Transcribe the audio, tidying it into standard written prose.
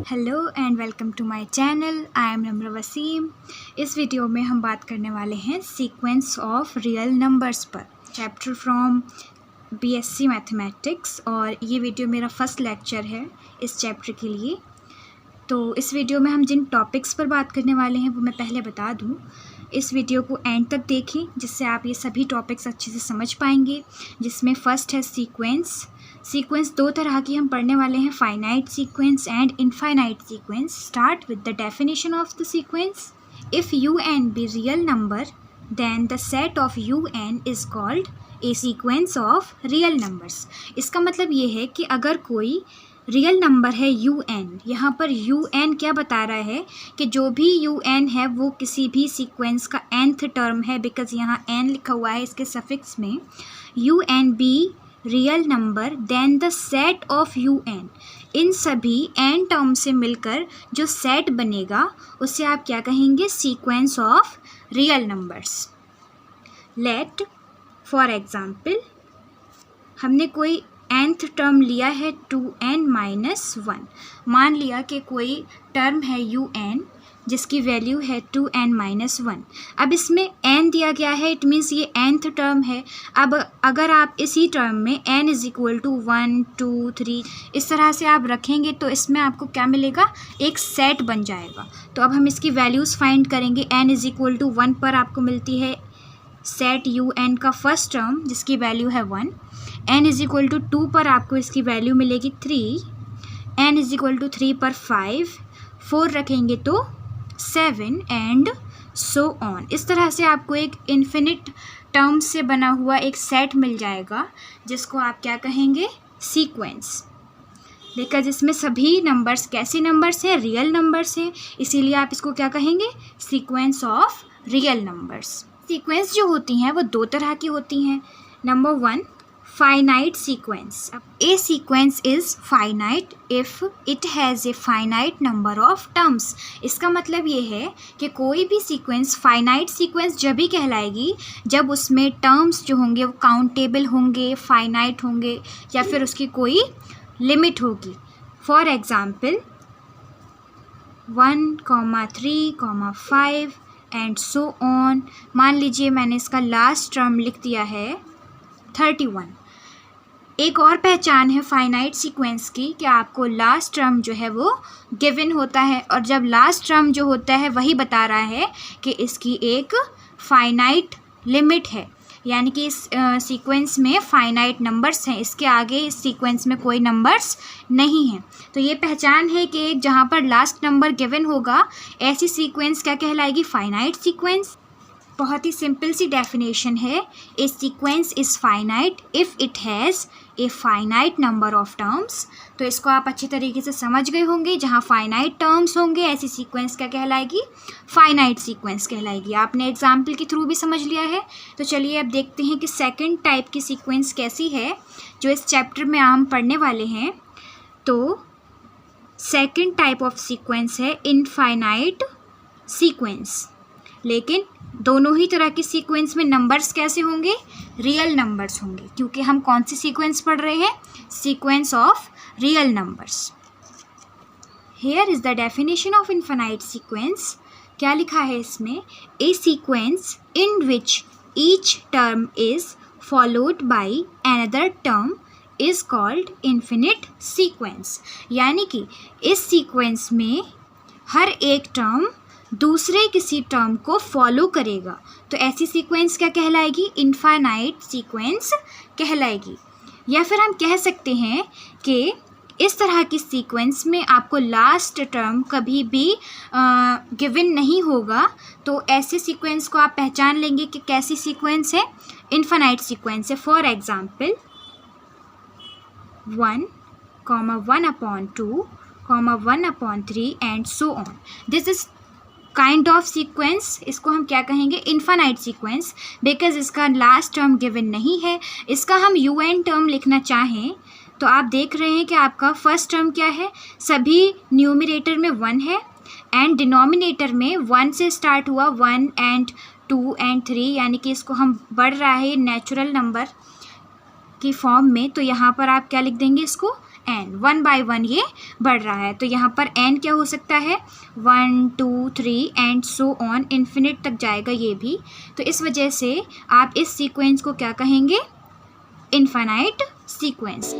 Hello and welcome to my channel. I am Namra Waseem. इस video में हम बात करने वाले हैं सीक्वेंस ऑफ रियल नंबर्स पर, चैप्टर फ्रॉम बीएससी मैथमेटिक्स। और ये वीडियो मेरा फर्स्ट लेक्चर है इस चैप्टर के लिए। तो इस वीडियो में हम जिन टॉपिक्स पर बात करने वाले हैं वो मैं पहले बता दूं। इस वीडियो को एंड तक देखें जिससे आप ये सभी टॉपिक्स अच्छे से समझ पाएंगे। जिसमें फ़र्स्ट है सीक्वेंस। सीक्वेंस दो तरह की हम पढ़ने वाले हैं, finite sequence and infinite sequence. Start with the definition of the sequence. If u n be real number then the set of u n is called a sequence of real numbers. इसका मतलब ये है कि अगर कोई real number है u n, यहाँ पर यू एन क्या बता रहा है कि जो भी यू एन है वो किसी भी सीक्वेंस का nth टर्म है, बिकॉज यहाँ n लिखा हुआ है इसके सफिक्स में। U n be real number then the set of u n, इन सभी n टर्म से मिलकर जो सेट बनेगा उसे आप क्या कहेंगे, sequence of real numbers. Let for example हमने कोई nth टर्म लिया है 2n-1। मान लिया कि कोई टर्म है un जिसकी वैल्यू है 2n-1। अब इसमें n दिया गया है, इट मीन्स ये nth टर्म है। अब अगर आप इसी टर्म में n = 1 2 3 इस तरह से आप रखेंगे तो इसमें आपको क्या मिलेगा, एक सेट बन जाएगा। तो अब हम इसकी वैल्यूज़ फाइंड करेंगे। n = 1 पर आपको मिलती है सेट un का फर्स्ट टर्म जिसकी वैल्यू है 1। n = 2 पर आपको इसकी वैल्यू मिलेगी 3। n = 3 पर 5, 4 रखेंगे तो 7 एंड सो ऑन। इस तरह से आपको एक इन्फिनिट टर्म से बना हुआ एक सेट मिल जाएगा जिसको आप क्या कहेंगे, सीक्वेंस। बिकॉज इसमें सभी नंबर्स कैसे नंबर्स हैं, रियल नंबर्स हैं, इसीलिए आप इसको क्या कहेंगे, sequence of real numbers. Sequence जो होती हैं वो दो तरह की होती हैं। Number 1, finite sequence. A sequence is finite if it has a finite number of terms. इसका मतलब ये है कि कोई भी सीक्वेंस फाइनाइट सीक्वेंस जब भी कहलाएगी जब उसमें टर्म्स जो होंगे वो काउंटेबल होंगे, फाइनाइट होंगे, या फिर उसकी कोई लिमिट होगी। For example 1, 3, 5 and so on. मान लीजिए मैंने इसका लास्ट टर्म लिख दिया है 31। एक और पहचान है फाइनाइट सीक्वेंस की कि आपको लास्ट टर्म जो है वो गिवन होता है, और जब लास्ट टर्म जो होता है वही बता रहा है कि इसकी एक फाइनाइट लिमिट है, यानी कि इस सीक्वेंस में फाइनाइट नंबर्स हैं, इसके आगे इस सीक्वेंस में कोई नंबर्स नहीं हैं। तो ये पहचान है कि एक जहाँ पर लास्ट नंबर गिवन होगा ऐसी सीक्वेंस क्या कहलाएगी, फाइनाइट सीक्वेंस। बहुत ही सिंपल सी डेफिनेशन है, a sequence is finite if it has a finite number of terms. तो इसको आप अच्छी तरीके से समझ गए होंगे, जहाँ फाइनाइट टर्म्स होंगे ऐसी सीक्वेंस क्या कहलाएगी, फाइनाइट सीक्वेंस कहलाएगी। आपने एग्जाम्पल के थ्रू भी समझ लिया है। तो चलिए अब देखते हैं कि सेकंड टाइप की सीक्वेंस कैसी है जो इस चैप्टर में हम पढ़ने वाले हैं। तो सेकंड टाइप ऑफ सीक्वेंस है इनफाइनाइट सीक्वेंस। लेकिन दोनों ही तरह की सीक्वेंस में नंबर्स कैसे होंगे, रियल नंबर्स होंगे, क्योंकि हम कौन सी सीक्वेंस पढ़ रहे हैं, sequence of real numbers. Here is the definition of infinite sequence. क्या लिखा है इसमें, a sequence in which each term is followed by another term is called infinite sequence. यानी कि इस सीक्वेंस में हर एक टर्म दूसरे किसी टर्म को फॉलो करेगा, तो ऐसी सीक्वेंस क्या कहलाएगी, इनफाइनाइट सीक्वेंस कहलाएगी। या फिर हम कह सकते हैं कि इस तरह की सीक्वेंस में आपको लास्ट टर्म कभी भी गिवन नहीं होगा, तो ऐसे सीक्वेंस को आप पहचान लेंगे कि कैसी सीक्वेंस है, इनफाइनाइट सीक्वेंस है। For example 1, 1/2, 1/3 and so on. This is kind of sequence, इसको हम क्या कहेंगे, इनफाइनाइट सीक्वेंस, बिकॉज इसका लास्ट टर्म गिवन नहीं है। इसका हम यू एन टर्म लिखना चाहें तो आप देख रहे हैं कि आपका फर्स्ट टर्म क्या है, सभी न्यूमरेटर में 1 है एंड डिनोमिनेटर में 1 से स्टार्ट हुआ, 1 एंड 2 एंड 3, यानी कि इसको हम बढ़ रहा है नेचुरल नंबर की फॉर्म में। तो यहाँ पर आप क्या लिख देंगे, इसको n, 1 by 1 ये बढ़ रहा है। तो यहाँ पर n क्या हो सकता है, 1 2 3 एंड सो ऑन, इन्फिनिट तक जाएगा ये भी। तो इस वजह से आप इस सीक्वेंस को क्या कहेंगे, इनफाइनाइट सीक्वेंस।